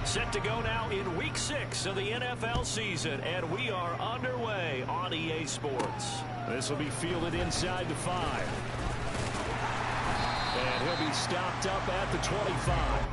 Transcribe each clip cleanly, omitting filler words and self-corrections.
Set to go now in Week 6 of the NFL season, and we are underway on EA Sports. This will be fielded inside the 5. And he'll be stopped up at the 25.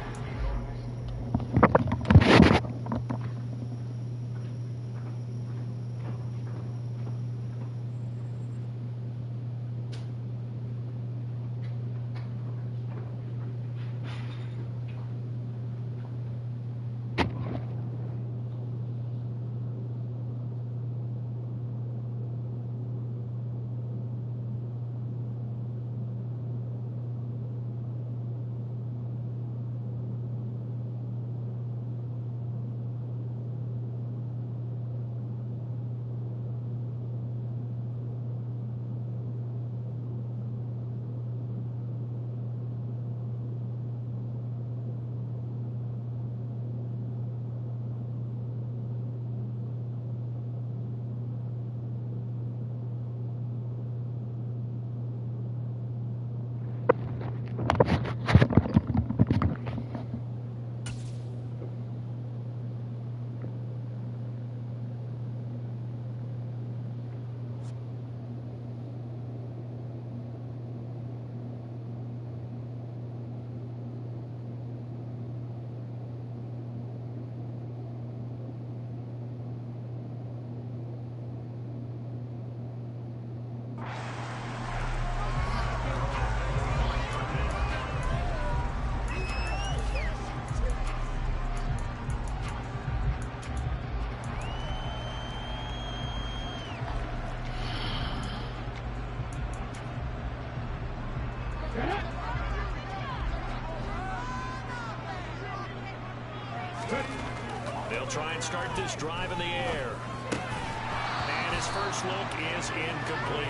They'll try and start this drive in the air. And his first look is incomplete.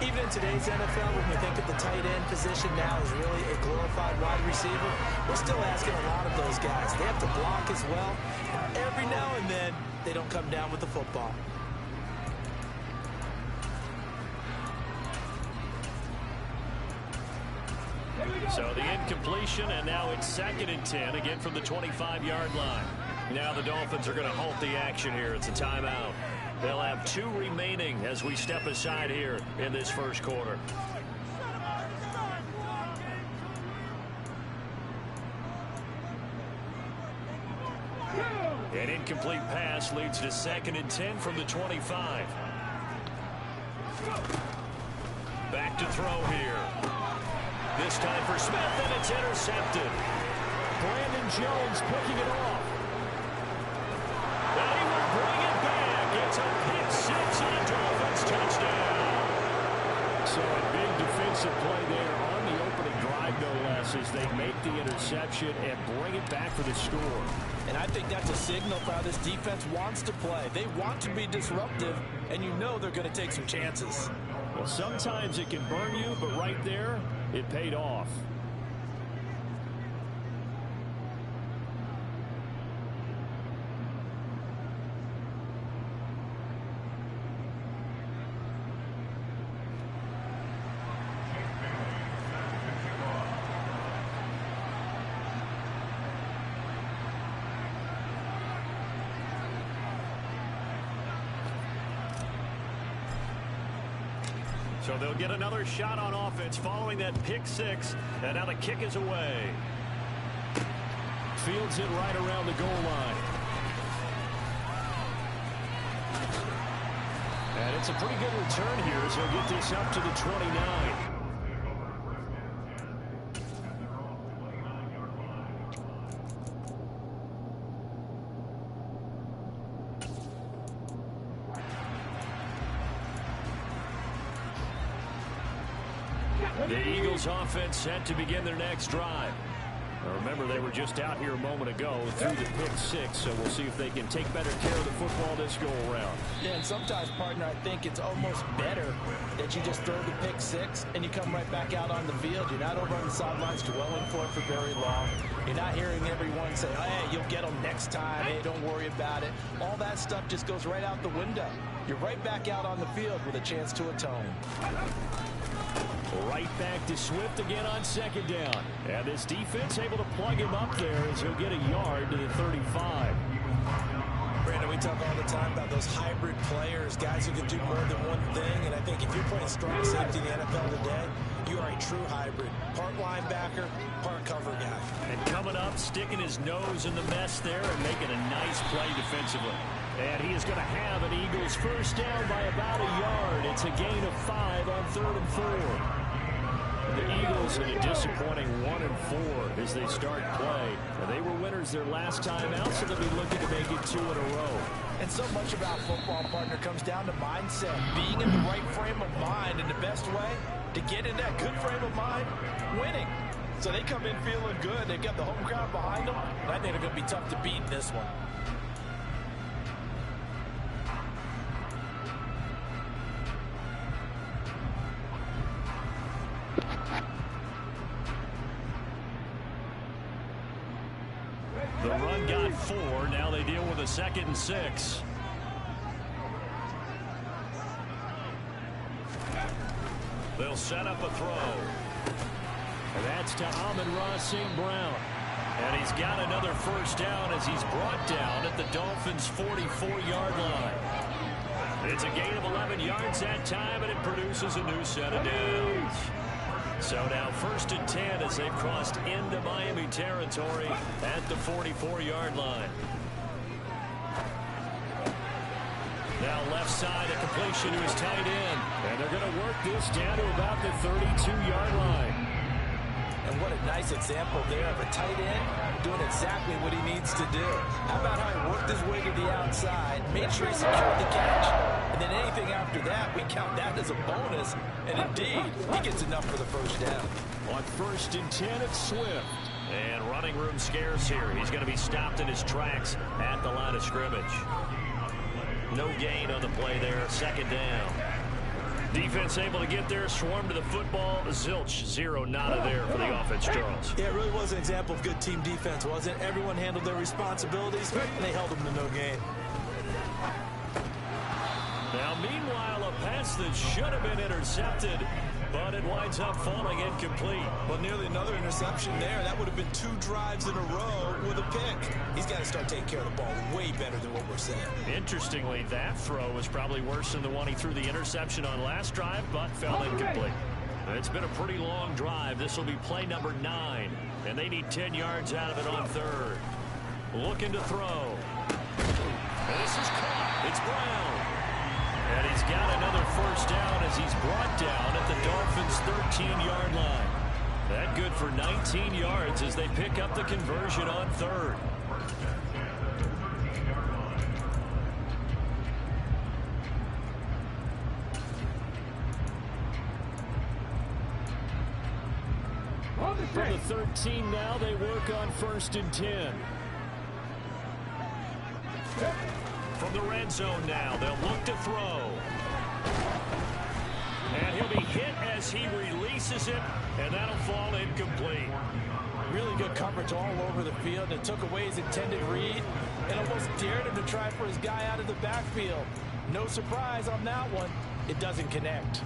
Even in today's NFL, when we think of the tight end position now as really a glorified wide receiver, we're still asking a lot of those guys. They have to block as well. And every now and then, they don't come down with the football. So the incompletion, and now it's 2nd and 10, again from the 25-yard line. Now the Dolphins are going to halt the action here. It's a timeout. They'll have 2 remaining as we step aside here in this first quarter. An incomplete pass leads to 2nd and 10 from the 25. Back to throw here. This time for Smith, and it's intercepted. Brandon Jones picking it off. And he will bring it back. It's a pick 6 and a Dolphins touchdown. So a big defensive play there on the opening drive, no less, as they make the interception and bring it back for the score. And I think that's a signal for how this defense wants to play. They want to be disruptive, and you know they're going to take some chances. Well, sometimes it can burn you, but right there, it paid off. So they'll get another shot on offense following that pick 6, and now the kick is away. Fields it right around the goal line. And it's a pretty good return here as he'll get this up to the 29. The Eagles offense set to begin their next drive. Now remember, they were just out here a moment ago through the pick 6, so we'll see if they can take better care of the football this go-around. Yeah, and sometimes, partner, I think it's almost better that you just throw the pick 6 and you come right back out on the field. You're not over on the sidelines dwelling for it for very long. You're not hearing everyone say, hey, you'll get them next time. Hey, don't worry about it. All that stuff just goes right out the window. You're right back out on the field with a chance to atone. Right back to Swift again on second down. And this defense able to plug him up there as he'll get a yard to the 35. Brandon, we talk all the time about those hybrid players, guys who can do more than one thing. And I think if you're playing strong safety in the NFL today, you are a true hybrid. Part linebacker, part cover guy. And coming up, sticking his nose in the mess there and making a nice play defensively. And he is going to have an Eagles first down by about a yard. It's a gain of 5 on 3rd and 4. The Eagles in a disappointing 1-4 as they start play. They were winners their last time out, so they'll be looking to make it 2 in a row. And so much about football, partner, comes down to mindset. Being in the right frame of mind, and the best way to get in that good frame of mind, winning. So they come in feeling good. They've got the home crowd behind them. And I think they're going to be tough to beat in this one. The run got 4. Now they deal with a 2nd and 6. They'll set up a throw. And that's to Amon-Ra St. Brown. And he's got another first down as he's brought down at the Dolphins' 44-yard line. It's a gain of 11 yards that time, and it produces a new set of downs. So now 1st and 10 as they've crossed into Miami territory at the 44-yard line. Now left side, a completion to his tight end. And they're going to work this down to about the 32-yard line. And what a nice example there of a tight end doing exactly what he needs to do. How about how he worked his way to the outside, made sure he secured the catch, and then anything after that, we count that as a bonus. And indeed, he gets enough for the first down. On 1st and 10, it's Swift. And running room scarce here. He's going to be stopped in his tracks at the line of scrimmage. No gain on the play there. 2nd down. Defense able to get there, swarm to the football. Zilch, 0 nada there for the offense, Charles. Yeah, it really was an example of good team defense, wasn't it? Everyone handled their responsibilities, and they held them to no gain. Now, meanwhile, a pass that should have been intercepted, but it winds up falling incomplete. Well, nearly another interception there. That would have been 2 drives in a row with a pick. He's got to start taking care of the ball way better than what we're saying. Interestingly, that throw was probably worse than the one he threw the interception on last drive, but fell incomplete. It's been a pretty long drive. This will be play number 9, and they need 10 yards out of it on 3rd. Looking to throw. And this is caught. It's Brown. And he's got another first down as he's brought down at the Dolphins' 13-yard line. That good for 19 yards as they pick up the conversion on 3rd. From the 13 now, they work on 1st and 10. From the red zone now, they'll look to throw. And he'll be hit as he releases it, and that'll fall incomplete. Really good coverage all over the field. It took away his intended read and almost dared him to try for his guy out of the backfield. No surprise on that one. It doesn't connect.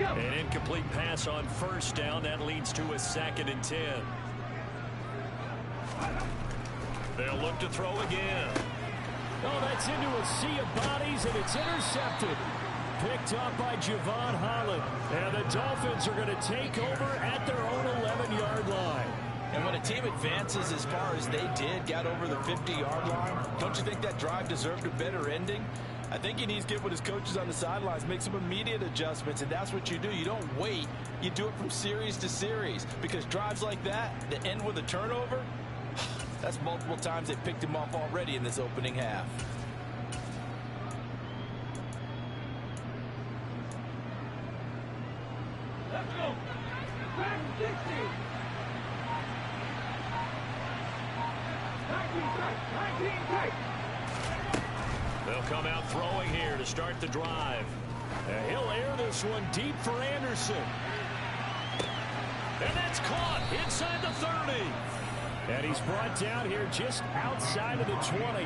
An incomplete pass on first down. That leads to a 2nd and 10. They'll look to throw again. Oh, that's into a sea of bodies, and it's intercepted. Picked up by Javon Holland. And the Dolphins are going to take over at their own 11-yard line. And when a team advances as far as they did, got over the 50-yard line, don't you think that drive deserved a better ending? I think he needs to get with his coaches on the sidelines, make some immediate adjustments, and that's what you do. You don't wait. You do it from series to series, because drives like that end with a turnover, that's multiple times they picked him off already in this opening half. Let's go. Back 60. 19 tight. 19 tight. They'll come out throwing here to start the drive. And he'll air this one deep for Anderson. And that's caught inside the 30. And he's brought down here just outside of the 20.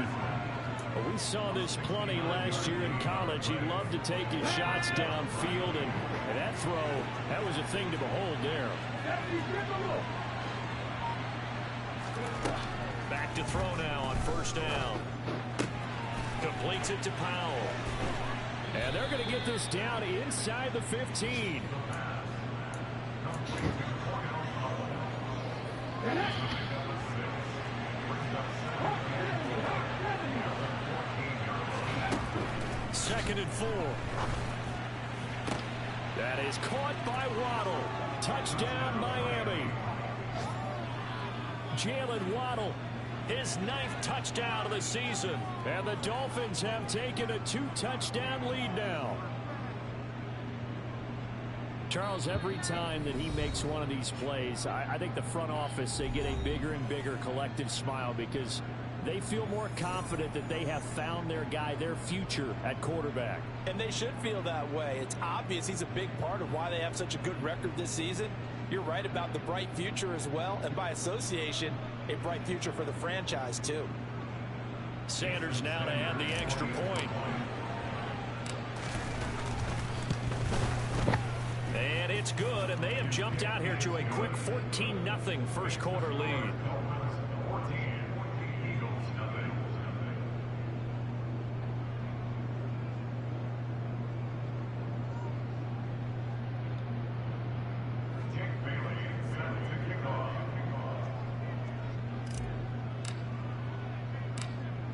Well, we saw this plenty last year in college. He loved to take his shots downfield, and that throw, that was a thing to behold there. Back to throw now on first down. Completes it to Powell. And they're going to get this down inside the 15. Second and 4. That is caught by Waddle. Touchdown, Miami. Jalen Waddle, his 9th touchdown of the season. And the Dolphins have taken a 2-touchdown lead now. Charles, every time that he makes one of these plays, I think the front office, they get a bigger and bigger collective smile because they feel more confident that they have found their guy, their future at quarterback. And they should feel that way. It's obvious he's a big part of why they have such a good record this season. You're right about the bright future as well, and by association, a bright future for the franchise too. Sanders now to add the extra point. And it's good, and they have jumped out here to a quick 14-0 first quarter lead.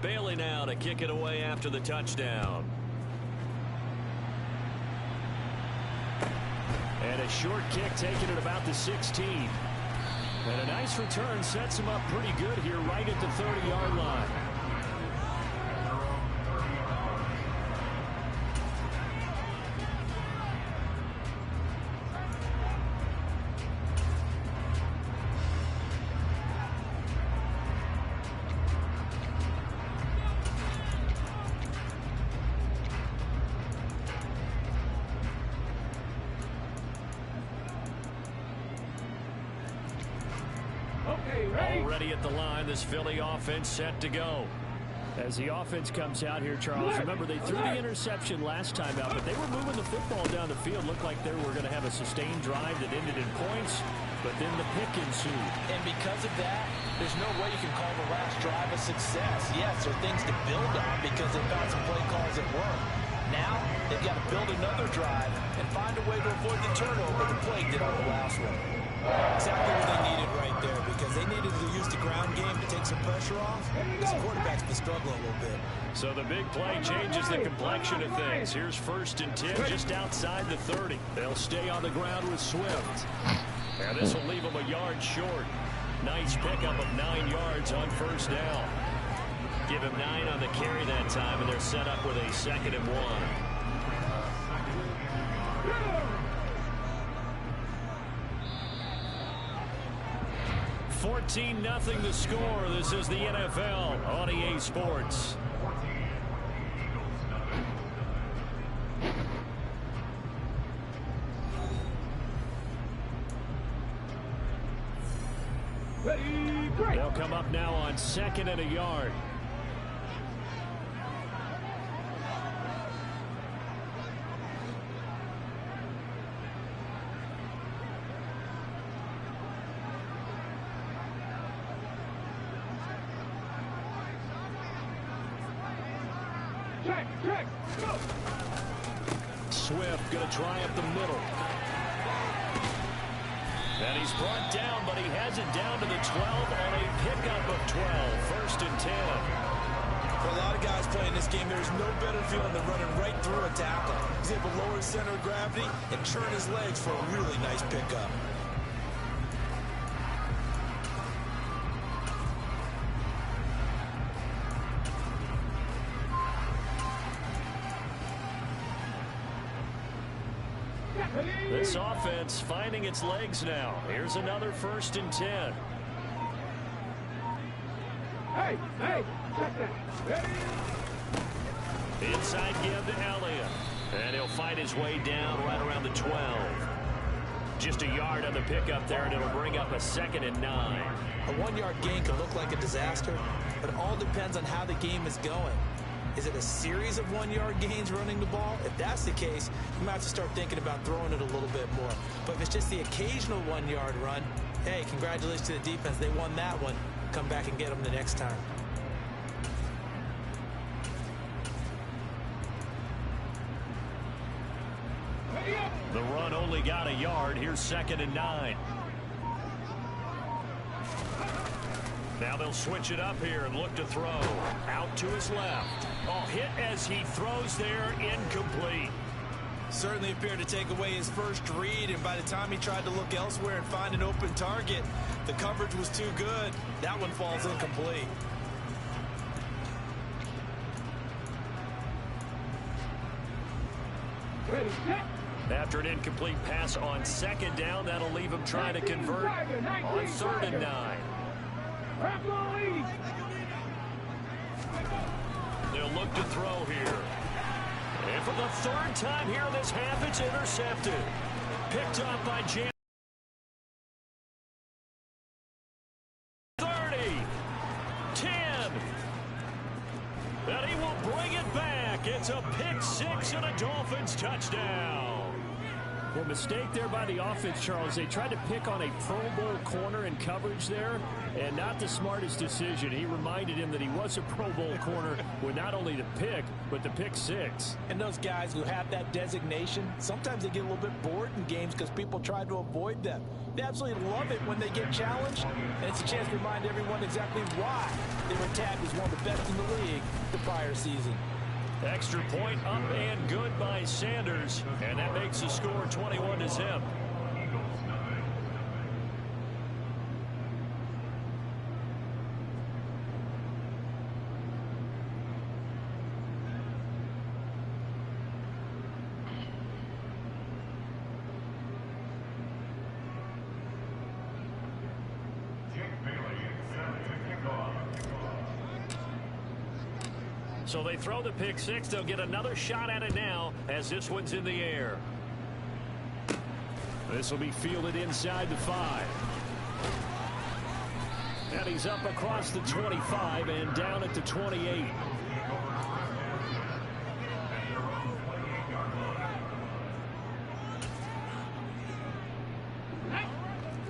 Bailey now to kick it away after the touchdown. And a short kick taken at about the 16. And a nice return sets him up pretty good here right at the 30-yard line. Already at the line, this Philly offense set to go. As the offense comes out here, Charles, remember they threw the interception last time out, but they were moving the football down the field. Looked like they were going to have a sustained drive that ended in points, but then the pick ensued. And because of that, there's no way you can call the last drive a success. Yes, there are things to build on because they found some play calls that work. Now, they've got to build another drive and find a way to avoid the turnover the play did on the last one. Exactly what they needed right there because they needed to use the ground game to take some pressure off. This quarterback's been struggling a little bit. So the big play changes the complexion of things. Here's 1st and 10 just outside the 30. They'll stay on the ground with Swift. And this will leave them a yard short. Nice pickup of 9 yards on first down. Give him 9 on the carry that time, and they're set up with a 2nd and 1. 14-0 the score. This is the NFL on EA Sports. They'll come up now on 2nd and a yard. Swift going to try up the middle. And he's brought down, but he has it down to the 12 on a pickup of 12. 1st and 10. For a lot of guys playing this game, there's no better feeling than running right through a tackle. He's able to lower his center of gravity and turn his legs for a really nice pickup. This offense finding its legs now. Here's another 1st and 10. Hey, check that. Ready? Inside give to Elliott. And he'll fight his way down right around the 12. Just a yard on the pickup there, and it'll bring up a 2nd and 9. A 1-yard gain can look like a disaster, but it all depends on how the game is going. Is it a series of 1-yard gains running the ball? If that's the case, you might have to start thinking about throwing it a little bit more. But if it's just the occasional 1-yard run, hey, congratulations to the defense. They won that one. Come back and get them the next time. The run only got a yard. Here's 2nd and 9. Now they'll switch it up here and look to throw. Out to his left. Oh, hit as he throws there, incomplete. Certainly appeared to take away his first read, and by the time he tried to look elsewhere and find an open target, the coverage was too good. That one falls incomplete. After an incomplete pass on 2nd down, that'll leave him trying to convert on 3rd and 9. They'll look to throw here. And for the 3rd time here in this half, it's intercepted. Picked up by James. 30. 10. And he will bring it back. It's a pick 6 and a Dolphins touchdown. Well, mistake there by the offense, Charles. They tried to pick on a Pro Bowl corner in coverage there, and not the smartest decision. He reminded him that he was a Pro Bowl corner with not only the pick, but the pick 6. And those guys who have that designation, sometimes they get a little bit bored in games because people try to avoid them. They absolutely love it when they get challenged, and it's a chance to remind everyone exactly why they were tagged as one of the best in the league the prior season. Extra point up and good by Sanders, and that makes the score 21-0. So they throw the pick 6. They'll get another shot at it now as this one's in the air. This will be fielded inside the 5. And he's up across the 25 and down at the 28.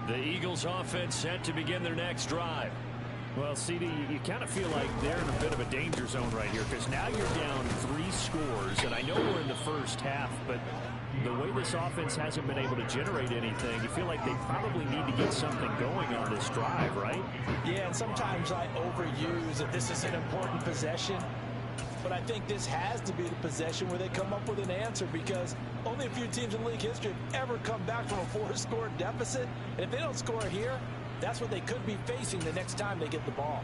The Eagles offense set to begin their next drive. Well, CD, you kind of feel like they're in a bit of a danger zone right here because now you're down 3 scores, and I know we're in the first half, but the way this offense hasn't been able to generate anything, you feel like they probably need to get something going on this drive, right? Yeah, and sometimes I overuse that this is an important possession, but I think this has to be the possession where they come up with an answer because only a few teams in league history have ever come back from a 4-score deficit, and if they don't score here, that's what they could be facing the next time they get the ball.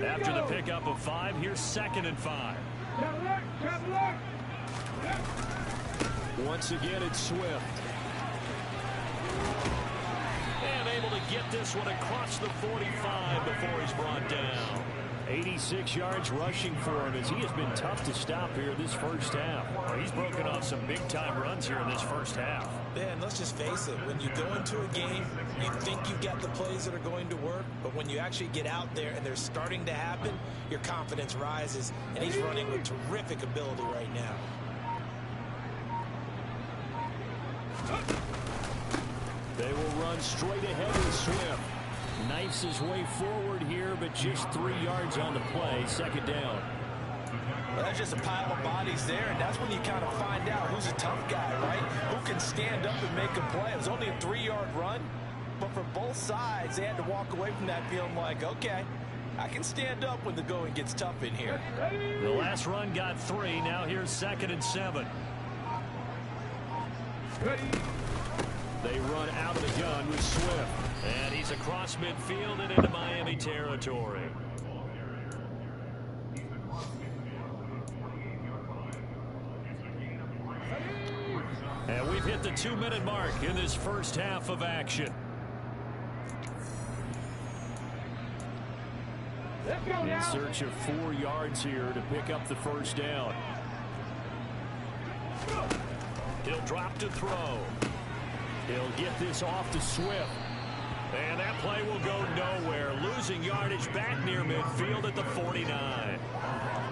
After the pickup of 5, here's 2nd and 5. Once again, it's Swift. And able to get this one across the 45 before he's brought down. 86 yards rushing for him as he has been tough to stop here this first half. Well, he's broken off some big-time runs here in this first half. Man, let's just face it. When you go into a game, you think you've got the plays that are going to work, but when you actually get out there and they're starting to happen, your confidence rises, and he's running with terrific ability right now. They will run straight ahead with Swift. Knifes his way forward here, but just 3 yards on the play. 2nd down. Well, that's just a pile of bodies there, and that's when you kind of find out who's a tough guy, right? Who can stand up and make a play. It was only a 3-yard run, but for both sides, they had to walk away from that feeling like, okay, I can stand up when the going gets tough in here. The last run got 3. Now here's 2nd and 7. They run out of the gun with Swift. And he's across midfield and into Miami territory. And we've hit the 2-minute mark in this first half of action. In search of 4 yards here to pick up the first down. He'll drop to throw. He'll get this off to Swift. And that play will go nowhere. Losing yardage back near midfield at the 49.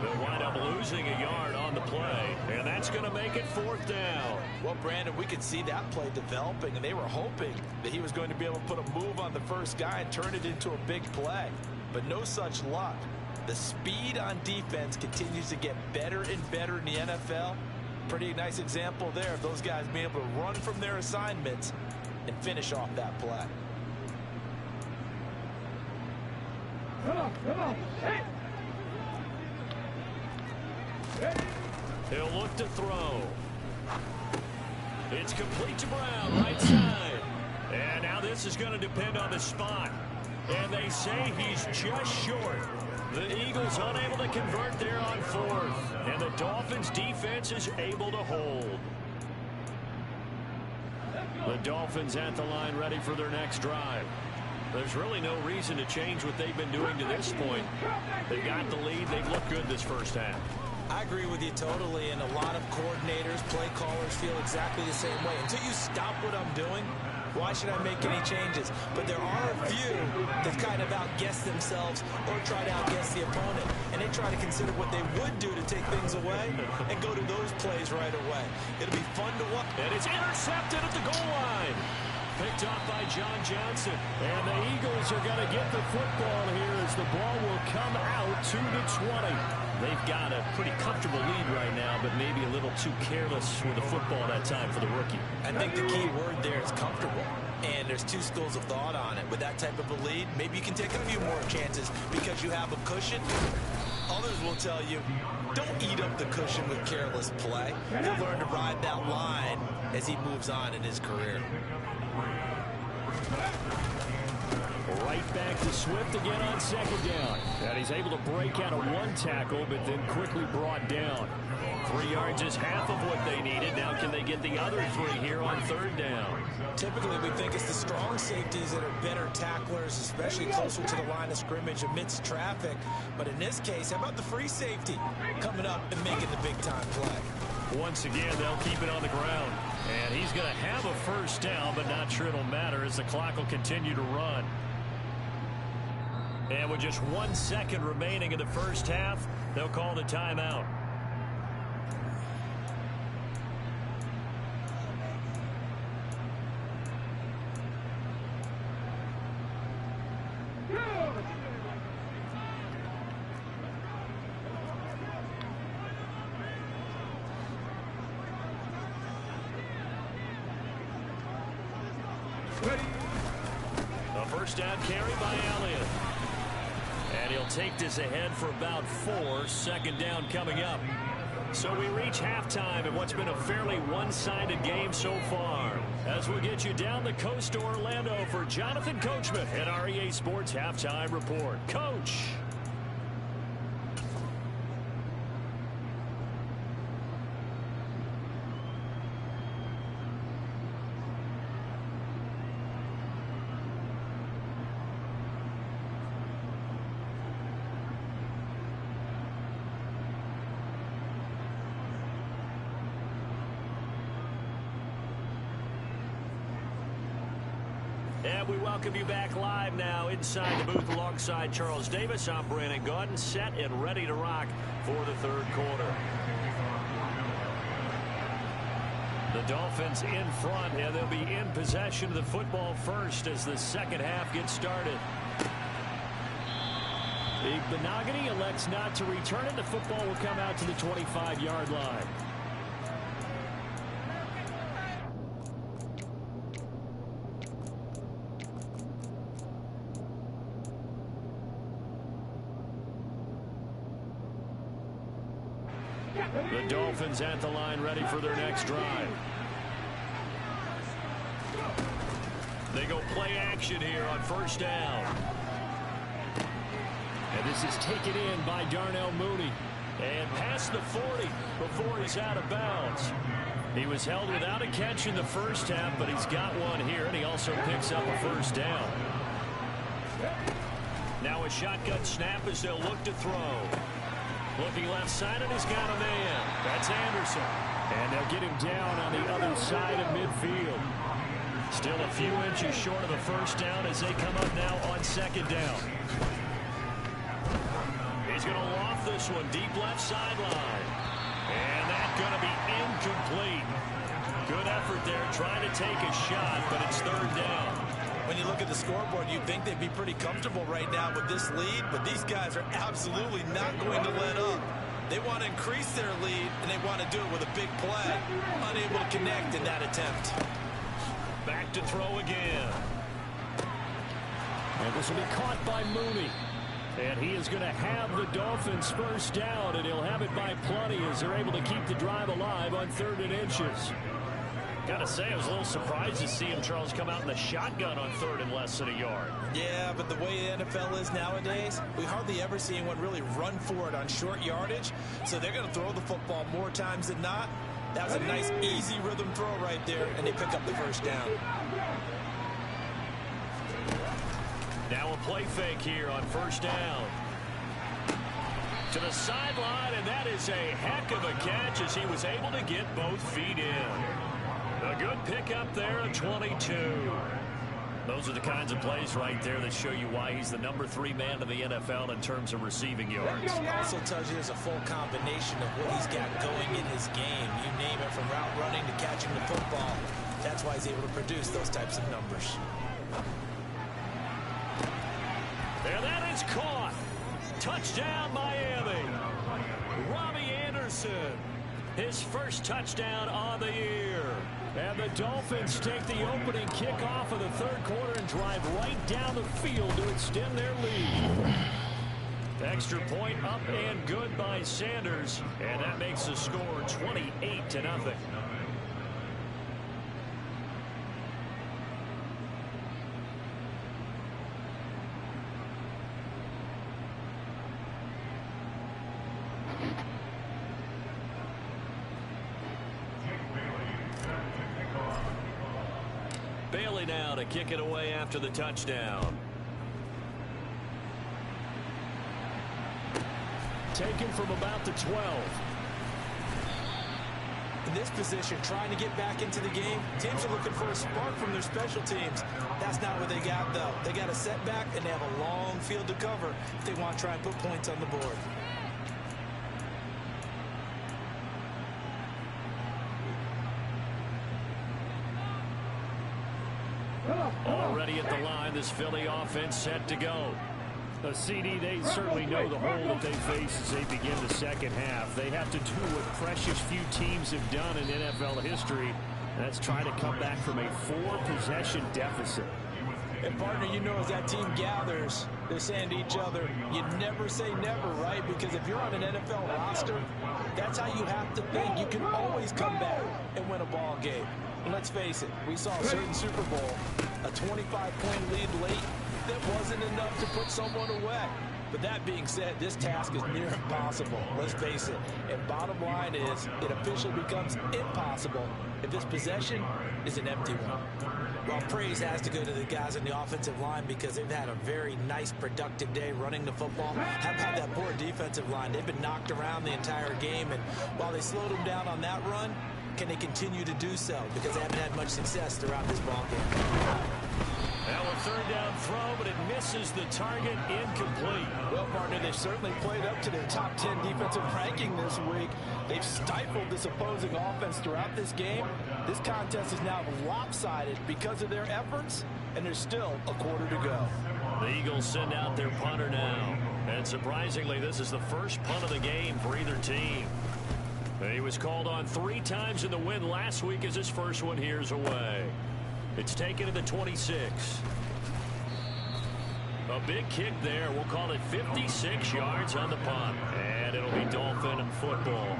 They'll wind up losing a yard on the play. And that's going to make it 4th down. Well, Brandon, we could see that play developing, and they were hoping that he was going to be able to put a move on the first guy and turn it into a big play. But no such luck. The speed on defense continues to get better and better in the NFL. Pretty nice example there of those guys being able to run from their assignments and finish off that play. Come on. Hey. He'll look to throw. It's complete to Brown, right side. And now this is going to depend on the spot. And they say he's just short. The Eagles unable to convert there on 4th. And the Dolphins defense is able to hold. The Dolphins at the line ready for their next drive. There's really no reason to change what they've been doing to this point. They've got the lead. They've looked good this first half. I agree with you totally, and a lot of coordinators, play callers feel exactly the same way. Until you stop what I'm doing, why should I make any changes? But there are a few that kind of outguess themselves or try to outguess the opponent, and they try to consider what they would do to take things away and go to those plays right away. It'll be fun to watch. And it's intercepted at the goal line. Picked off by John Johnson. And the Eagles are going to get the football here as the ball will come out to the 20. They've got a pretty comfortable lead right now, but maybe a little too careless with the football that time for the rookie. I think the key word there is comfortable. And there's 2 schools of thought on it. With that type of a lead, maybe you can take a few more chances because you have a cushion. Others will tell you, don't eat up the cushion with careless play. He'll learn to ride that line as he moves on in his career. Right back to Swift again on 2nd down. And he's able to break out of 1 tackle, but then quickly brought down. 3 yards is half of what they needed. Now can they get the other 3 here on 3rd down? Typically, we think it's the strong safeties that are better tacklers, especially closer to the line of scrimmage amidst traffic. But in this case, how about the free safety coming up and making the big-time play? Once again, they'll keep it on the ground. And he's going to have a first down, but not sure it'll matter as the clock will continue to run. And with just 1 second remaining in the first half, they'll call the timeout. A first down carry by Elliott. And he'll take this ahead for about 4. 2nd down coming up. So we reach halftime in what's been a fairly one-sided game so far. As we'll get you down the coast to Orlando for Jonathan Coachman at our EA Sports Halftime Report. Coach. And we welcome you back live now inside the booth alongside Charles Davis. I'm Brandon Gaudin, set and ready to rock for the 3rd quarter. The Dolphins in front, and they'll be in possession of the football first as the 2nd half gets started. Benogany elects not to return it. The football will come out to the 25-yard line. The Dolphins at the line ready for their next drive. They go play action here on 1st down. And this is taken in by Darnell Mooney. And past the 40 before he's out of bounds. He was held without a catch in the first half, but he's got one here, and he also picks up a first down. Now a shotgun snap as they'll look to throw. Looking left side, and he's got a man. That's Anderson. And they'll get him down on the other side of midfield. Still a few inches short of the first down as they come up now on second down. He's going to loft this one deep left sideline. And that's going to be incomplete. Good effort there trying to take a shot, but it's third down. When you look at the scoreboard, you'd think they'd be pretty comfortable right now with this lead, but these guys are absolutely not going to let up. They want to increase their lead, and they want to do it with a big play. Unable to connect in that attempt. Back to throw again. And this will be caught by Mooney. And he is going to have the Dolphins first down, and he'll have it by plenty as they're able to keep the drive alive on 3rd and inches. Gotta say, I was a little surprised to see him, Charles, come out in the shotgun on 3rd and less than a yard. Yeah, but the way the NFL is nowadays, we hardly ever see anyone really run for it on short yardage. So they're going to throw the football more times than not. That was a nice, easy rhythm throw right there, and they pick up the first down. Now a play fake here on first down. To the sideline, and that is a heck of a catch as he was able to get both feet in. A good pickup there at 22. Those are the kinds of plays right there that show you why he's the number 3 man in the NFL in terms of receiving yards. Also tells you there's a full combination of what he's got going in his game. You name it, from route running to catching the football. That's why he's able to produce those types of numbers. And that is caught. Touchdown, Miami. Robbie Anderson. His first touchdown on the year. And the Dolphins take the opening kickoff of the 3rd quarter and drive right down the field to extend their lead. Extra point up and good by Sanders. And that makes the score 28-0. Bailey now to kick it away after the touchdown. Taken from about the 12. In this position, trying to get back into the game, teams are looking for a spark from their special teams. That's not what they got, though. They got a setback, and they have a long field to cover if they want to try and put points on the board. Already at the line, this Philly offense set to go. CD, they certainly know the hole that they face as they begin the second half. They have to do what precious few teams have done in NFL history, and that's try to come back from a 4-possession deficit. And, partner, you know, as that team gathers, they're saying to each other, you never say never, right? Because if you're on an NFL roster, that's how you have to think. You can always come back and win a ball game. And let's face it, we saw a certain Super Bowl, a 25-point lead late, that wasn't enough to put someone away. But that being said, this task is near impossible. Let's face it. And bottom line is, it officially becomes impossible if this possession is an empty one. Well, praise has to go to the guys on the offensive line because they've had a very nice, productive day running the football. How about that poor defensive line? They've been knocked around the entire game, and while they slowed them down on that run, can they continue to do so? Because they haven't had much success throughout this ball game. Now a 3rd down throw, but it misses the target, incomplete. Well, partner, they've certainly played up to their top 10 defensive ranking this week. They've stifled this opposing offense throughout this game. This contest is now lopsided because of their efforts, and there's still a quarter to go. The Eagles send out their punter now. And surprisingly, this is the first punt of the game for either team. He was called on 3 times in the win last week as his first one here's away. It's taken to the 26. A big kick there. We'll call it 56 yards on the punt. And it'll be Dolphin football.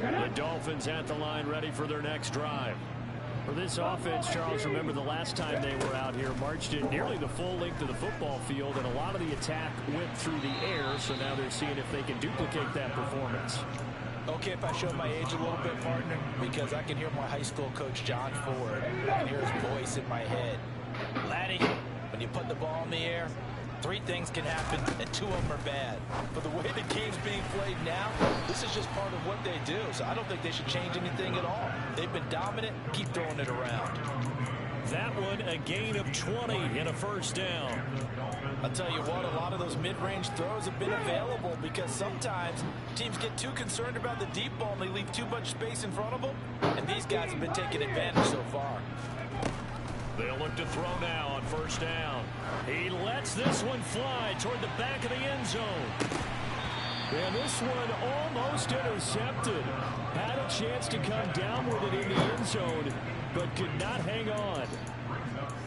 The Dolphins at the line ready for their next drive. For this offense, Charles, remember the last time they were out here, marched it nearly the full length of the football field, and a lot of the attack went through the air, so now they're seeing if they can duplicate that performance. Okay, if I show my age a little bit, partner, because I can hear my high school coach, John Ford. I can hear his voice in my head. Laddie, when you put the ball in the air, 3 things can happen, and 2 of them are bad. But the way the game's being played now, this is just part of what they do. So I don't think they should change anything at all. They've been dominant. Keep throwing it around. That one, a gain of 20 and a first down. I'll tell you what, a lot of those mid-range throws have been available because sometimes teams get too concerned about the deep ball and they leave too much space in front of them. And these guys have been taking advantage so far. They'll look to throw now on first down. He lets this one fly toward the back of the end zone. And this one almost intercepted. Had a chance to come down with it in the end zone, but could not hang on.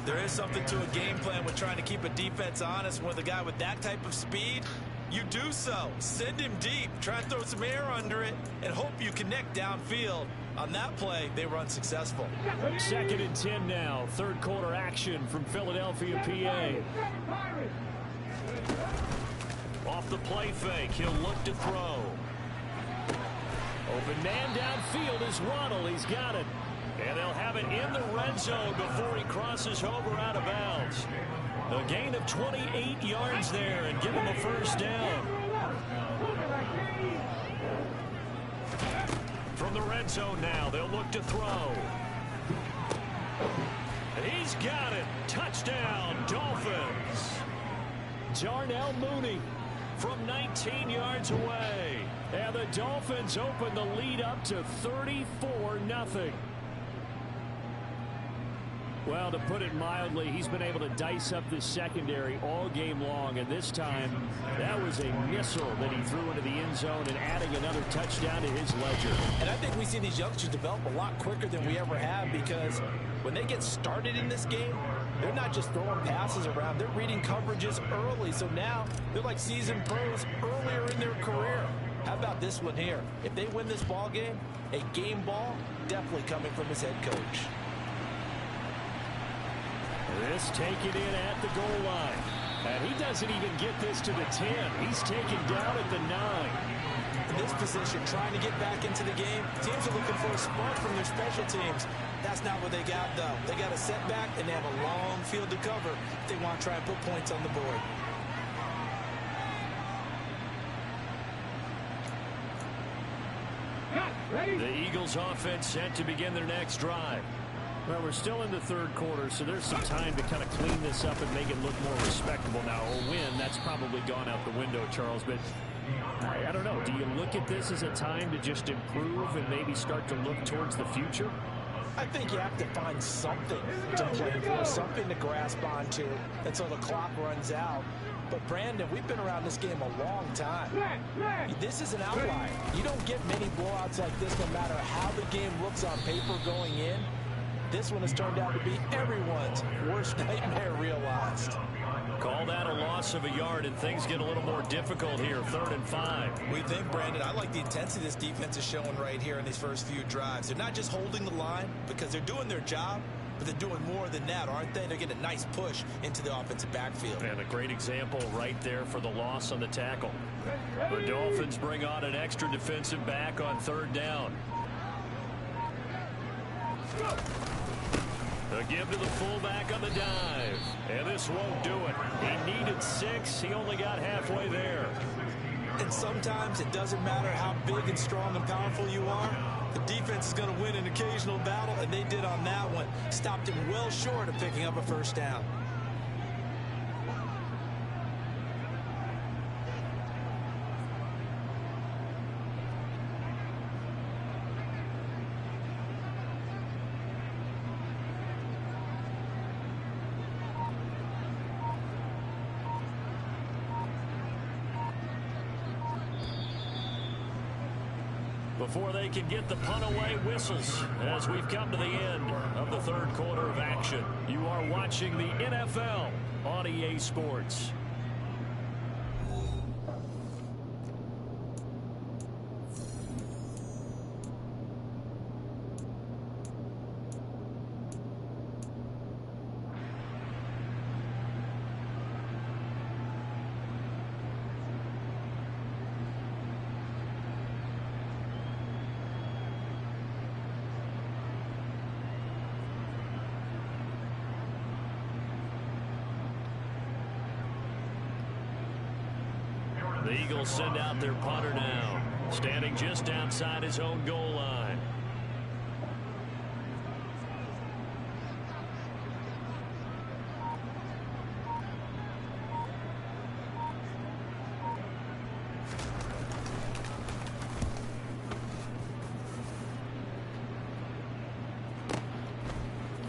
There is something to a game plan with trying to keep a defense honest. With a guy with that type of speed, you do so. Send him deep. Try and throw some air under it and hope you connect downfield. On that play, they were unsuccessful. 2nd and 10 now. Third quarter action from Philadelphia, PA. Off the play fake, he'll look to throw. Open man downfield is Waddle. He's got it. And they'll have it in the red zone before he crosses over out of bounds. A gain of 28 yards there and give him a first down. From the red zone now, they'll look to throw. He's got it. Touchdown, Dolphins. Darnell Mooney from 19 yards away. And the Dolphins open the lead up to 34-0. Well, to put it mildly, he's been able to dice up this secondary all game long, and this time that was a missile that he threw into the end zone and adding another touchdown to his ledger. And I think we see these youngsters develop a lot quicker than we ever have, because when they get started in this game, they're not just throwing passes around, they're reading coverages early. So now they're like seasoned pros earlier in their career. How about this one here? If they win this ball game, a game ball definitely coming from his head coach. This taken in at the goal line. And he doesn't even get this to the 10. He's taken down at the 9. In this position, trying to get back into the game, teams are looking for a spark from their special teams. That's not what they got, though. They got a setback, and they have a long field to cover if they want to try and put points on the board. The Eagles offense set to begin their next drive. Well, we're still in the third quarter, so there's some time to kind of clean this up and make it look more respectable now. Or win, that's probably gone out the window, Charles. But I don't know. Do you look at this as a time to just improve and maybe start to look towards the future? I think you have to find something to play for, something to grasp onto until the clock runs out. But, Brandon, we've been around this game a long time. This is an outlier. You don't get many blowouts like this no matter how the game looks on paper going in. This one has turned out to be everyone's worst nightmare realized. Call that a loss of a yard, and things get a little more difficult here. 3rd and 5. We think, Brandon, I like the intensity this defense is showing right here in these first few drives. They're not just holding the line because they're doing their job, but they're doing more than that, aren't they? They're getting a nice push into the offensive backfield. And a great example right there for the loss on the tackle. The Dolphins bring on an extra defensive back on 3rd down. A give to the fullback on the dive. And this won't do it. He needed 6. He only got halfway there. And sometimes it doesn't matter how big and strong and powerful you are. The defense is going to win an occasional battle, and they did on that one. Stopped him well short of picking up a first down. Before they can get the punt away, whistles as we've come to the end of the third quarter of action. You are watching the NFL on EA Sports. The Eagles send out their punter now, standing just outside his own goal line.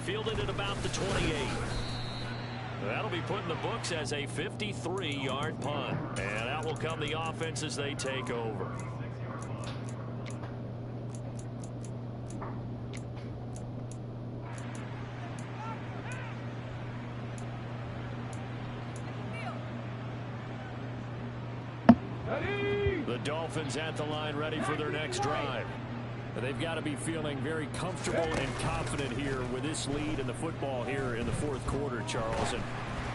Fielded at about the 28. That'll be put in the books as a 53-yard punt. And out will come the offense as they take over. The Dolphins at the line, ready for their next drive. They've got to be feeling very comfortable and confident here with this lead in the football here in the fourth quarter, Charles. And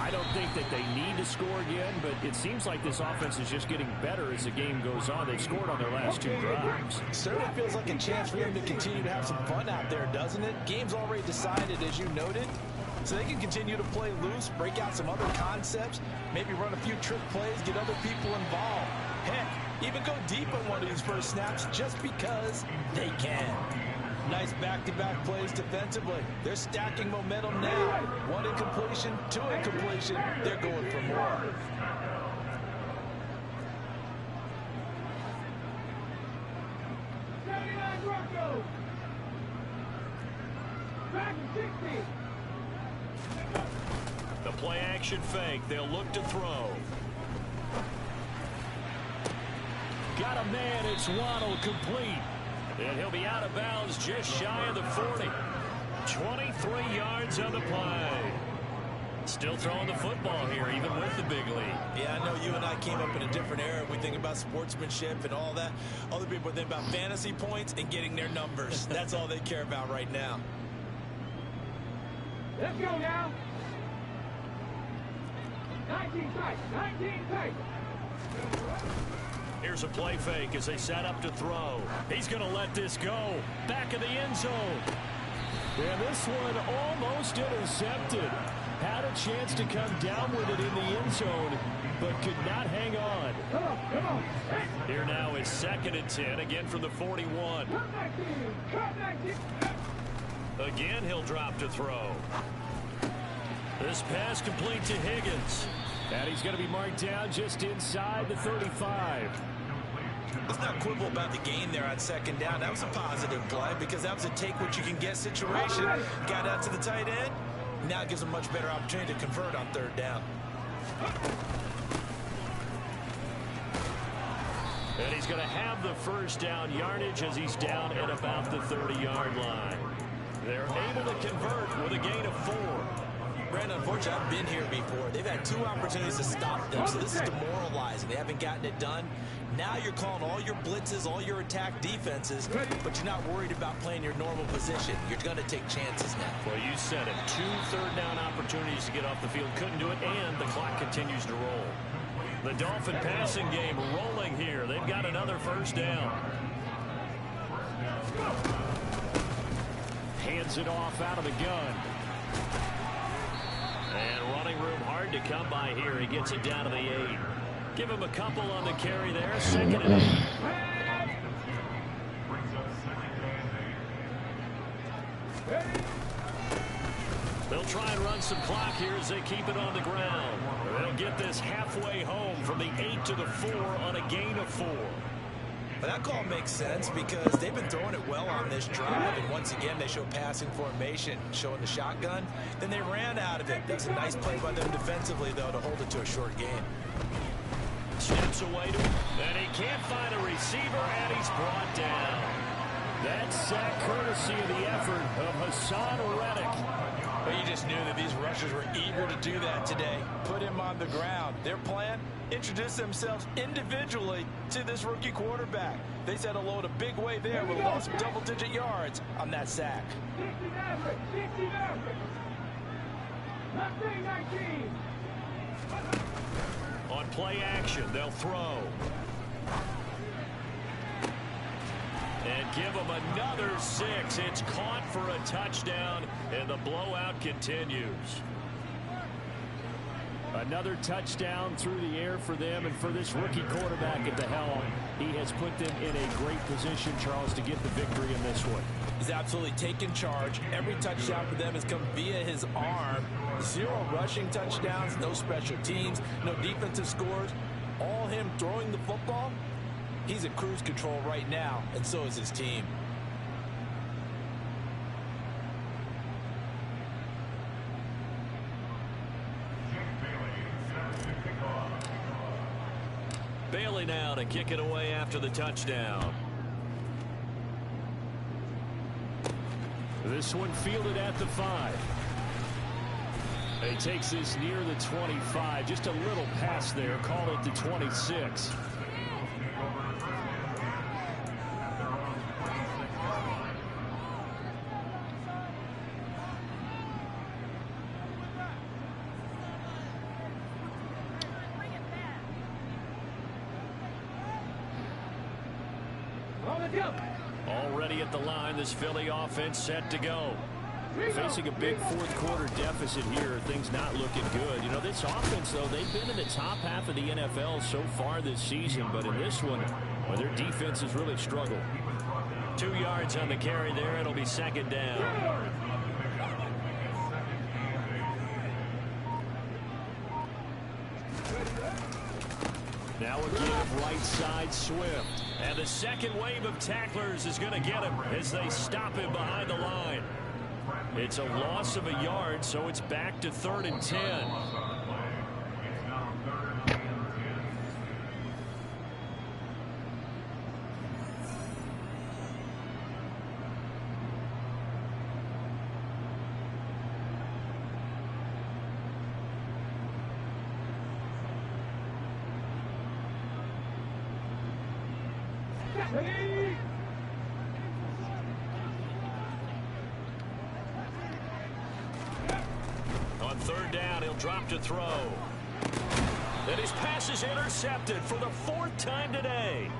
I don't think that they need to score again, but it seems like this offense is just getting better as the game goes on. They've scored on their last 2 drives. Certainly feels like a chance for them to continue to have some fun out there, doesn't it? Game's already decided, as you noted. So they can continue to play loose, break out some other concepts, maybe run a few trick plays, get other people involved. Heck, even go deep on one of these first snaps just because they can. Nice back-to-back plays defensively. They're stacking momentum now. 1 incompletion, 2 incompletion. They're going for more. The play action fake. They'll look to throw. Got a man. It's Waddle, complete. And he'll be out of bounds just shy of the 40. 23 yards on the play. Still throwing the football here, even with the big lead. Yeah, I know you and I came up in a different era. We think about sportsmanship and all that. Other people think about fantasy points and getting their numbers. That's all they care about right now. Let's go now. 19 tight, 19 tight. Here's a play fake as they set up to throw. He's going to let this go. Back of the end zone. And this one almost intercepted. Had a chance to come down with it in the end zone, but could not hang on. Come on, come on. Here now is 2nd and 10, again from the 41. Cut 19. Again, he'll drop to throw. This pass complete to Higgins. And he's going to be marked down just inside the 35. Let's not quibble about the gain there on 2nd down. That was a positive play because that was a take-what-you-can-get situation. Got out to the tight end. Now it gives them a much better opportunity to convert on 3rd down. And he's going to have the first down yardage as he's down at about the 30-yard line. They're able to convert with a gain of 4. Brandon, unfortunately, I've been here before. They've had 2 opportunities to stop them, so this is demoralizing. They haven't gotten it done. Now you're calling all your blitzes, all your attack defenses, but you're not worried about playing your normal position. You're going to take chances now. Well, you said it. 2 third-down opportunities to get off the field. Couldn't do it, and the clock continues to roll. The Dolphin passing game rolling here. They've got another first down. Hands it off out of the gun. And running room hard to come by here. He gets it down to the 8. Give him a couple on the carry there. 2nd and 8. They'll try and run some clock here as they keep it on the ground. They'll get this halfway home from the 8 to the 4 on a gain of 4. But that call makes sense because they've been throwing it well on this drive, and once again they show passing formation, showing the shotgun. Then they ran out of it. That's a nice play by them defensively, though, to hold it to a short gain. Steps away to him, and he can't find a receiver, and he's brought down. That sack courtesy of the effort of Hassan Reddick. But you just knew that these rushers were eager to do that today. Put him on the ground. Their plan, introduce themselves individually to this rookie quarterback. They said hello in a big way there with lost double-digit yards on that sack. 60 average, 60 average. 19. On play action, they'll throw. And give them another 6. It's caught for a touchdown, and the blowout continues. Another touchdown through the air for them, and for this rookie quarterback at the helm, he has put them in a great position, Charles, to get the victory in this one. He's absolutely taken charge. Every touchdown for them has come via his arm. 0 rushing touchdowns, no special teams, no defensive scores. All him throwing the football. He's in cruise control right now, and so is his team. Bailey now to kick it away after the touchdown. This one fielded at the 5. He takes this near the 25. Just a little pass there. Call it the 26. Already at the line, this Philly offense set to go. Facing a big fourth quarter deficit here, things not looking good. You know, this offense, though, they've been in the top half of the NFL so far this season, but in this one, well, their defense has really struggled. 2 yards on the carry there. It'll be second down. Now a give right side Swift. And the second wave of tacklers is going to get him as they stop him behind the line. It's a loss of a yard, so it's back to 3rd and 10. On 3rd down, he'll drop to throw. And his pass is intercepted for the 4th time today.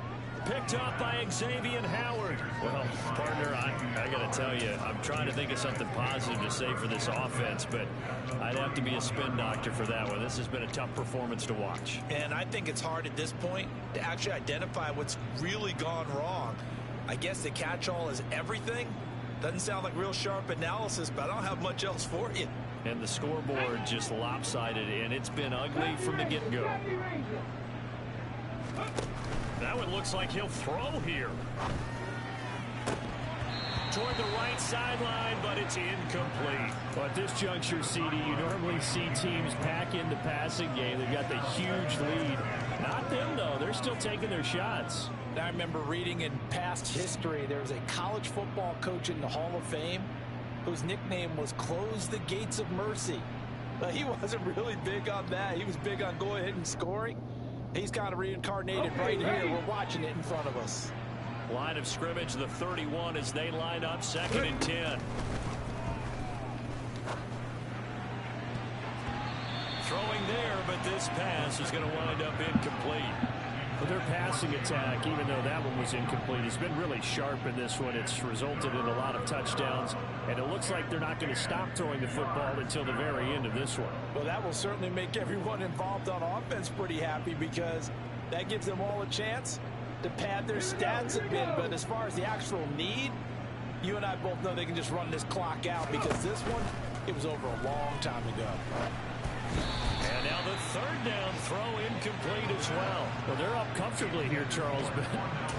Picked up by Xavier Howard. Well, partner, I got to tell you, I'm trying to think of something positive to say for this offense, but I'd have to be a spin doctor for that one. This has been a tough performance to watch. And I think it's hard at this point to actually identify what's really gone wrong. I guess the catch-all is everything. Doesn't sound like real sharp analysis, but I don't have much else for you. And the scoreboard just lopsided, and it's been ugly from the get-go. That one looks like he'll throw here. Toward the right sideline, but it's incomplete. Well, at this juncture, CD, you normally see teams pack in the passing game. They've got the huge lead. Not them, though. They're still taking their shots. I remember reading in past history, there was a college football coach in the Hall of Fame whose nickname was Close the Gates of Mercy. But he wasn't really big on that. He was big on going ahead and scoring. He's kind of reincarnated right here. We're watching it in front of us. Line of scrimmage, the 31 as they line up 2nd and 10. Throwing there, but this pass is going to wind up incomplete. Well, their passing attack, even though that one was incomplete, has been really sharp in this one. It's resulted in a lot of touchdowns, and it looks like they're not going to stop throwing the football until the very end of this one. Well, that will certainly make everyone involved on offense pretty happy because that gives them all a chance to pad their stats a bit. But as far as the actual need, you and I both know they can just run this clock out because this one, it was over a long time ago. And now the 3rd down throw incomplete as well. Well, they're up comfortably here, Charles, but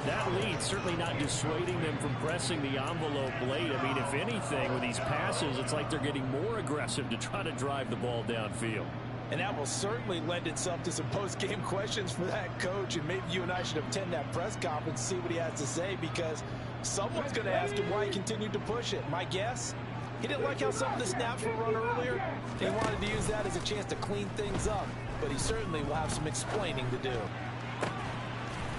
that lead certainly not dissuading them from pressing the envelope late. I mean, if anything, with these passes, it's like they're getting more aggressive to try to drive the ball downfield. And that will certainly lend itself to some post-game questions for that coach, and maybe you and I should attend that press conference and see what he has to say because someone's going to ask him why he continued to push it. My guess? He didn't like how some of the snaps were run earlier. He wanted to use that as a chance to clean things up, but he certainly will have some explaining to do.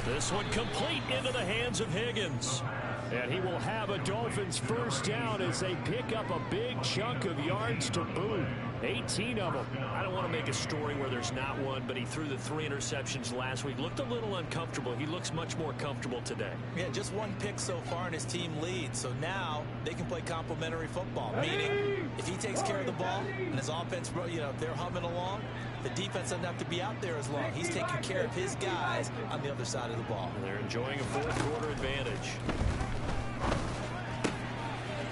This one complete into the hands of Higgins. And he will have a Dolphins 1st down as they pick up a big chunk of yards to boot. 18 of them. I don't want to make a story where there's not one, but he threw the 3 interceptions last week. Looked a little uncomfortable. He looks much more comfortable today. Yeah, just 1 pick so far and his team leads. So now they can play complementary football, meaning if he takes care of the ball and his offense, they're humming along, the defense doesn't have to be out there as long. He's taking care of his guys on the other side of the ball. They're enjoying a 4th quarter advantage.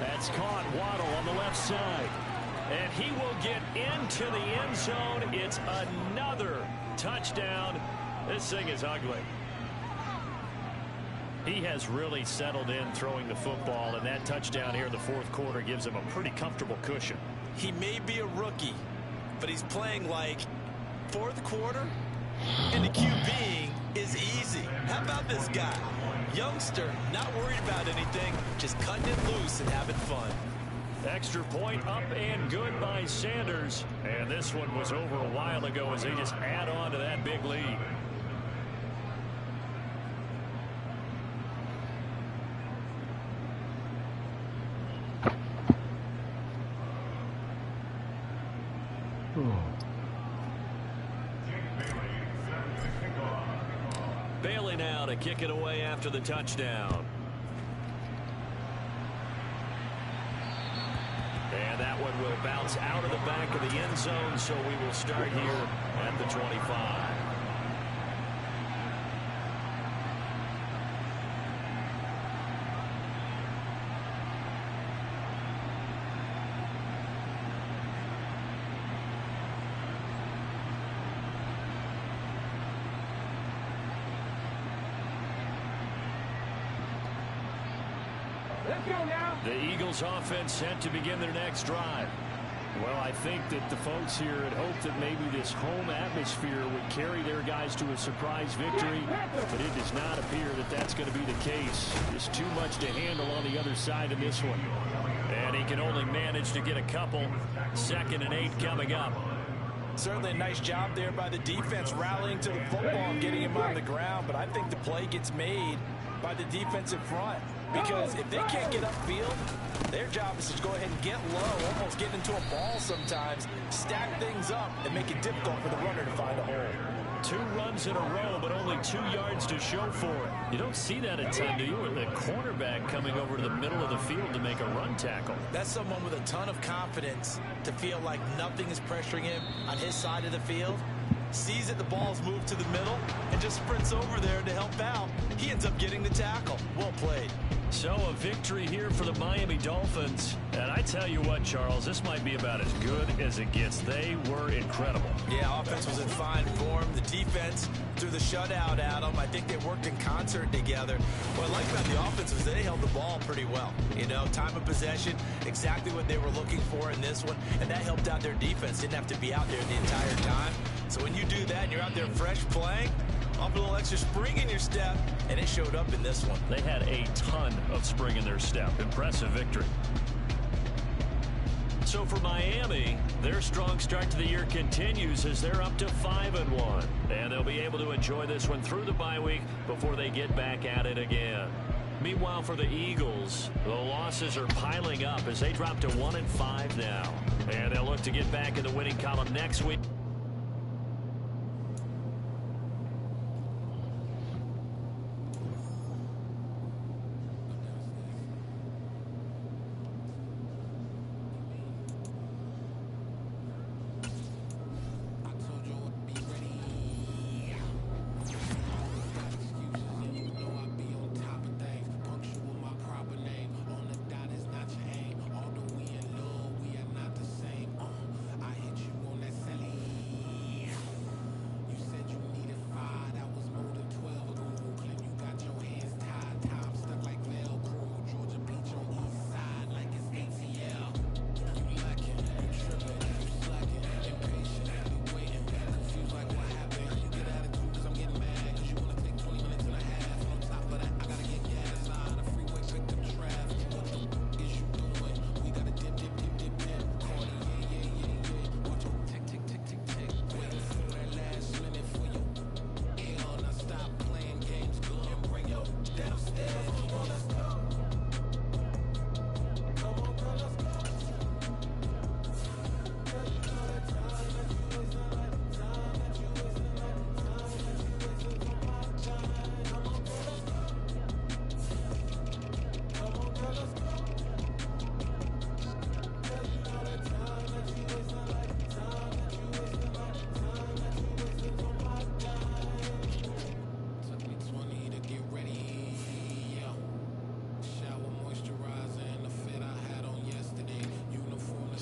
That's caught. Waddle on the left side. And he will get into the end zone. It's another touchdown. This thing is ugly. He has really settled in throwing the football, and that touchdown here in the 4th quarter gives him a pretty comfortable cushion. He may be a rookie, but he's playing like 4th quarter, and the QBing is easy. How about this guy? Youngster, not worried about anything, just cutting it loose and having fun. Extra point up and good by Sanders. And this one was over a while ago as they just add on to that big lead. Bailey now to kick it away after the touchdown. And that one will bounce out of the back of the end zone, so we will start here at the 25. Let's go now. The Eagles offense set to begin their next drive. Well, I think that the folks here had hoped that maybe this home atmosphere would carry their guys to a surprise victory, but it does not appear that that's going to be the case. Just too much to handle on the other side of this one. And he can only manage to get a couple. 2nd and 8 coming up. Certainly a nice job there by the defense rallying to the football and getting him on the ground, but I think the play gets made by the defensive front. Because if they can't get upfield, their job is to go ahead and get low, almost get into a ball sometimes, stack things up, and make it difficult for the runner to find a hole. 2 runs in a row, but only 2 yards to show for it. You don't see that a ton, do you? With a cornerback coming over to the middle of the field to make a run tackle. That's someone with a ton of confidence to feel like nothing is pressuring him on his side of the field. Sees that the ball's moved to the middle and just sprints over there to help out. He ends up getting the tackle. Well played. So a victory here for the Miami Dolphins. And I tell you what, Charles, this might be about as good as it gets. They were incredible. Yeah, offense was in fine form. The defense threw the shutout at them. I think they worked in concert together. What I like about the offense was they held the ball pretty well. You know, time of possession, exactly what they were looking for in this one. And that helped out their defense. Didn't have to be out there the entire time. So when you do that and you're out there fresh playing, off a little extra spring in your step, and it showed up in this one. They had a ton of spring in their step. Impressive victory. So for Miami, their strong start to the year continues as they're up to 5-1. And they'll be able to enjoy this one through the bye week before they get back at it again. Meanwhile, for the Eagles, the losses are piling up as they drop to 1-5 now. And they'll look to get back in the winning column next week.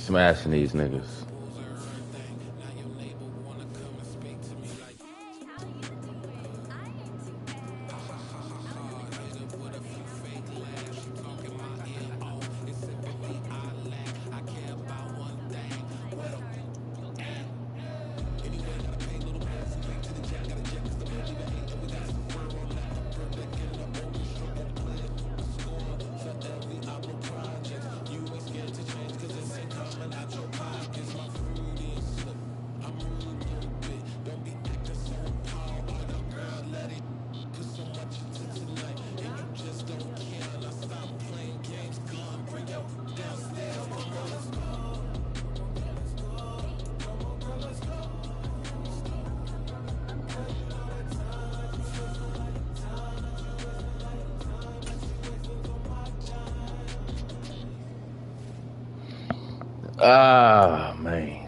smashing these niggas. Ah, man.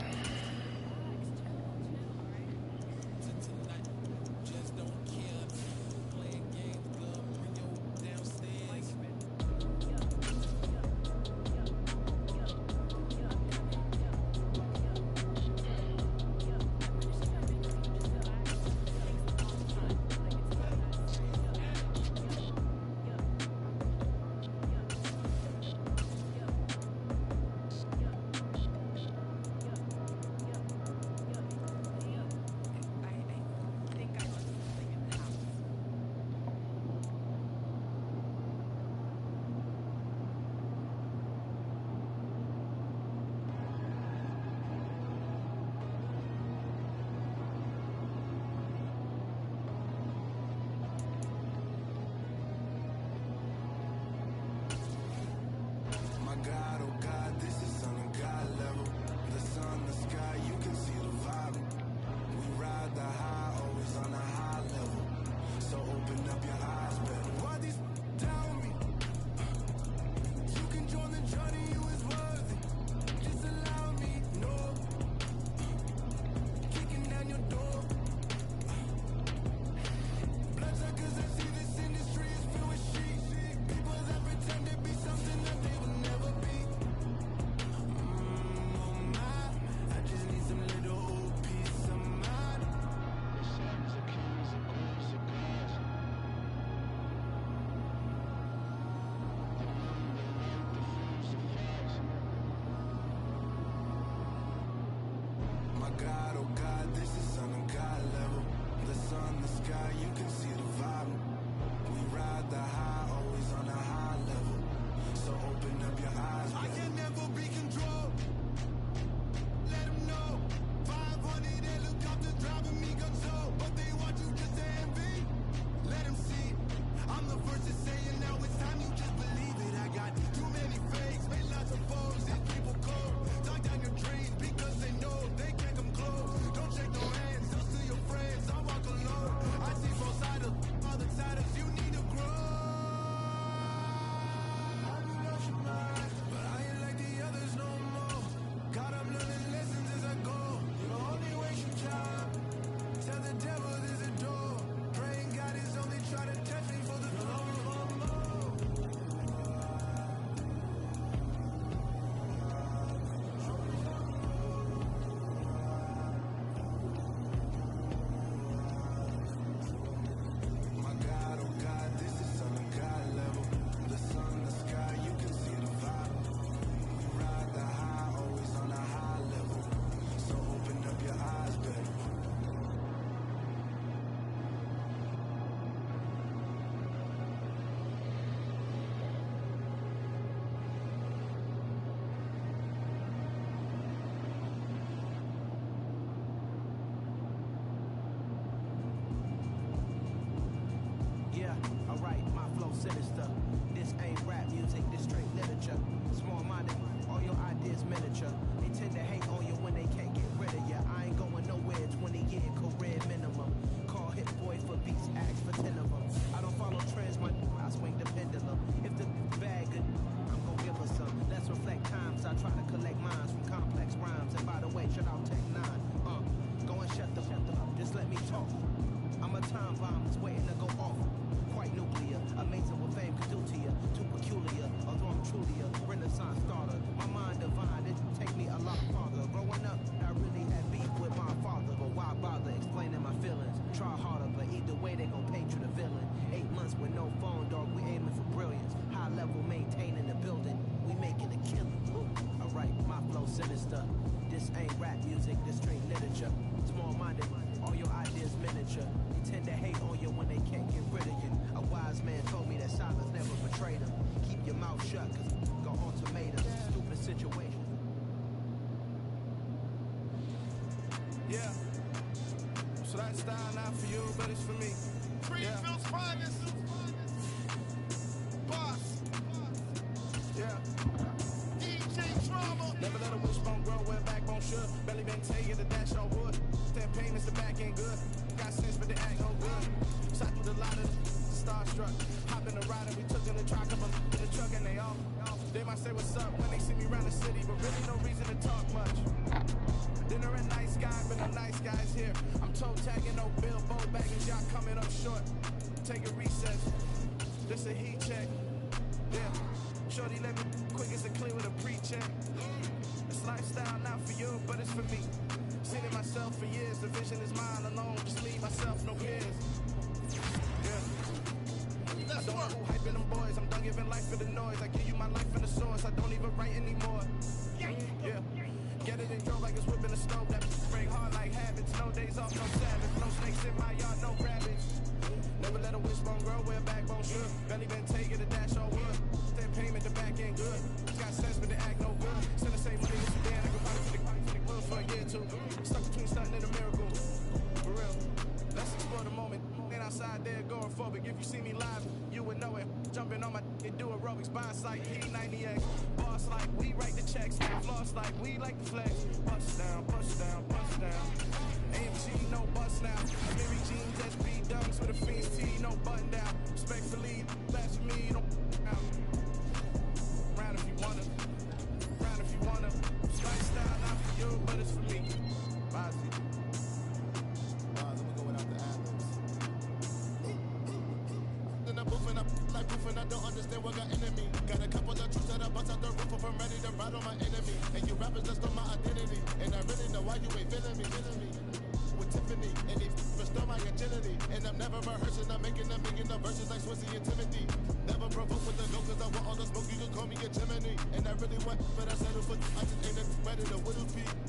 Time bomb is waiting to go off. Quite nuclear, amazing what fame can do to you. ain't rap music, this straight literature. Small-minded, all your ideas miniature. They tend to hate on you when they can't get rid of you. A wise man told me that silence never betrayed him. Keep your mouth shut, cause go ultimatum. Stupid situation. Yeah. So that style not for you, but it's for me. Greenfield's finest. Boss. Yeah. DJ Drama. Never let a wishbone grow where backbone should. Belly been taking the dash on wood. That pain is the back ain't good. Got sense, but they act no good. Shot through the lot of starstruck. Hop in the ride and we took in the truck. I'm in the truck and they off. They might say what's up when they see me around the city, but really no reason to talk much. Dinner a nice guy, but no nice guys here. I'm toe tagging, no bill, bow bagging, y'all coming up short. Take a recess. This a heat check. Yeah. Shorty let me quick as a clear with a pre-check. This lifestyle not for you, but it's for me. Seen it myself for years. The vision is mine alone. Just me, myself, no peers. Yeah. I don't know who hyping them boys. I'm done giving life for the noise. I give you my life in the source. I don't even write anymore. Yeah. Get it and drove like it's whipping a stove. That break hard like habits. No days off, no Sabbath. No snakes in my yard, no rabbits. Never let a wishbone grow where a backbone should. Belly been taking the dash on wood. That payment, the back end good. Got sense, but they act no good. Send the same money to Sudan. I go fight to the clubs for a year or two. Stuck between stunting and a miracle. For real. Let's explore the moment. Ain't outside there going phobic. If you see me live, you would know it. Jumping on my and do aerobics by sight. P90X. Boss like we write the checks. Floss like we like the flex. Bust down, bust down, bust down. AMG, no bust now. Mary jeans, SB dunks with a fiend's tee, no button down. Respectfully, blasphemy, don't out. Round if you wanna. Round if you wanna. Lifestyle not for you, but it's for me. Bozzy. Let me go without the ad-libs. Then I'm boofing up like boofing. I don't understand what got into me. Got a couple of troops that I bust out the roof if I'm ready to ride on my enemy. And you rappers just on my identity. And I really know why you ain't feeling me. With Tiffany. And they restore my agility. And I'm never rehearsing. I'm making a million of verses like Swizzy and Timothy. Never provoke with the go cause I want all the smoke. You can call me a Gemini. And I really want, but I settle for I just ain't ready to whittle feet.